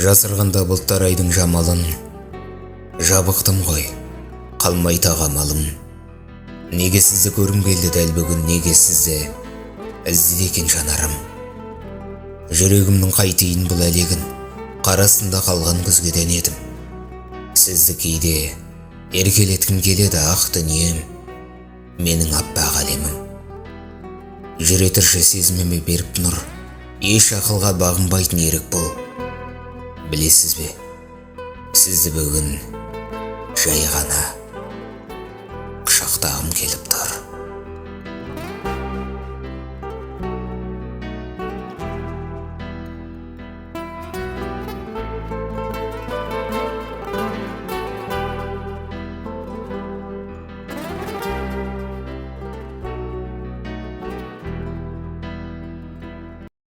Жасырғанда бұлттар айдың жамалын, жабықтым ғой, қалмай тағамалым. Неге сізді көрім келді дәл бүгін, неге сізді іздеді екен жанарым. Жүрегімнің қайтейін бұл әлегін, қарасында қалған күзгеден едім. Сізді кейде еркелеткім келеді ақ дүнием, менің аппақ әлемім. Жүре тұршы сезіміме беріп нұр, еш ақылға бағынбайтын ерік бұл. Білесіз бе, сізді бүгін жай ғана құшақтағым келіп тұр.